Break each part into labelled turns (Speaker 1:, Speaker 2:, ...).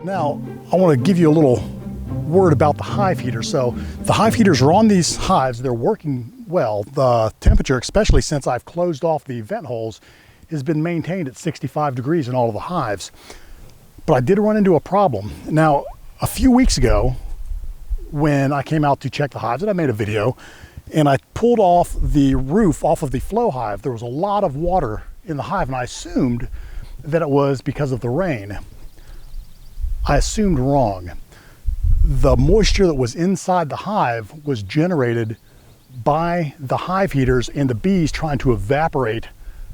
Speaker 1: Now, I want to give you a little word about the hive heater. So the hive heaters are on these hives. They're working well. The temperature, especially since I've closed off the vent holes, has been maintained at 65 degrees in all of the hives. But I did run into a problem. Now, a few weeks ago, when I came out to check the hives, and I made a video, and I pulled off the roof off of the flowhive, there was a lot of water in the hive, and I assumed that it was because of the rain. I assumed wrong. The moisture that was inside the hive was generated by the hive heaters and the bees trying to evaporate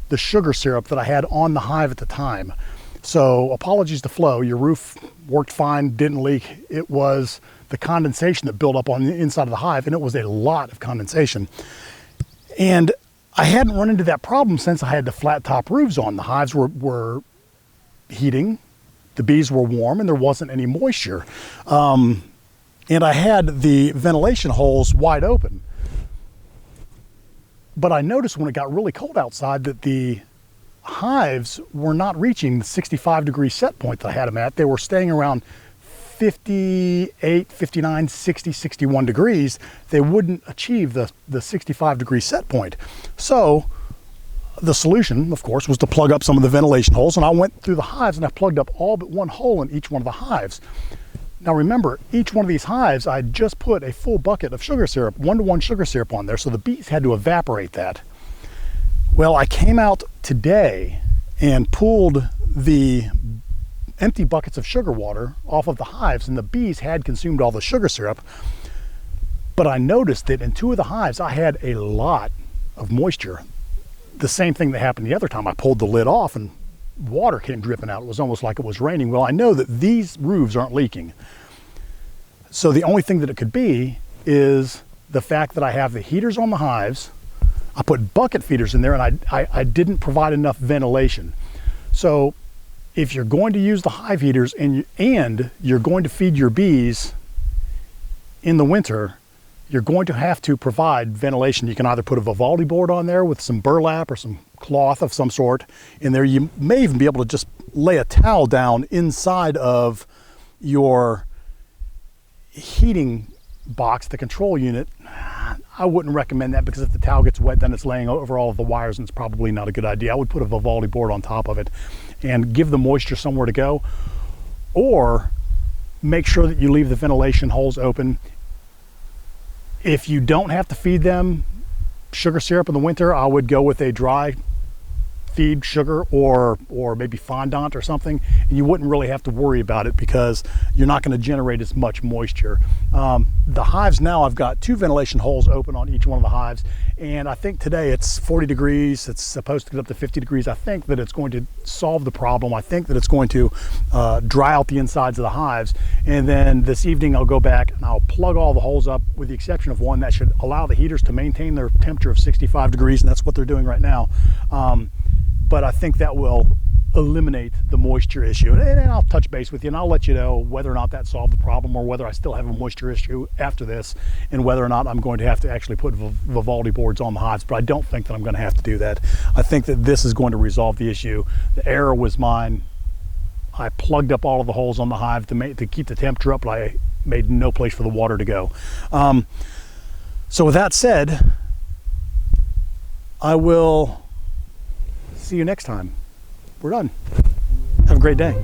Speaker 1: the sugar syrup that I had on the hive at the time. So apologies to Flo, your roof worked fine, didn't leak. It was the condensation that built up on the inside of the hive, and it was a lot of condensation. And I hadn't run into that problem since I had the flat top roofs on. The hives were heating, the bees were warm, and there wasn't any moisture. And I had the ventilation holes wide open. But I noticed when it got really cold outside that the hives were not reaching the 65-degree set point that I had them at. They were staying around 58, 59, 60, 61 degrees. They wouldn't achieve the 65-degree set point. So the solution, of course, was to plug up some of the ventilation holes, and I went through the hives and I plugged up all but one hole in each one of the hives. Now remember, each one of these hives, I just put a full bucket of sugar syrup, 1-to-1 sugar syrup on there, so the bees had to evaporate that. Well, I came out today and pulled the empty buckets of sugar water off of the hives, and the bees had consumed all the sugar syrup. But I noticed that in 2 of the hives, I had a lot of moisture. The same thing that happened the other time. I pulled the lid off and water came dripping out. It was almost like it was raining. Well, I know that these roofs aren't leaking. So the only thing that it could be is the fact that I have the heaters on the hives. I put bucket feeders in there, and I didn't provide enough ventilation. So if you're going to use the hive heaters and you're going to feed your bees in the winter, you're going to have to provide ventilation. You can either put a Vivaldi board on there with some burlap or some cloth of some sort in there. You may even be able to just lay a towel down inside of your heating box, the control unit. I wouldn't recommend that, because if the towel gets wet, then it's laying over all of the wires, and it's probably not a good idea. I would put a Vivaldi board on top of it and give the moisture somewhere to go, or make sure that you leave the ventilation holes open. If you don't have to feed them sugar syrup in the winter, I would go with a dry feed sugar or maybe fondant or something, and you wouldn't really have to worry about it because you're not going to generate as much moisture. The hives now, I've got 2 ventilation holes open on each one of the hives, and I think today it's 40 degrees. It's supposed to get up to 50 degrees. I think that it's going to solve the problem. I think that it's going to dry out the insides of the hives, and then this evening I'll go back and I'll plug all the holes up with the exception of one that should allow the heaters to maintain their temperature of 65 degrees, and that's what they're doing right now. But I think that will eliminate the moisture issue. And I'll touch base with you, and I'll let you know whether or not that solved the problem, or whether I still have a moisture issue after this, and whether or not I'm going to have to actually put Vivaldi boards on the hives. But I don't think that I'm going to have to do that. I think that this is going to resolve the issue. The error was mine. I plugged up all of the holes on the hive to keep the temperature up, but I made no place for the water to go. So with that said, I will see you next time. We're done. Have a great day.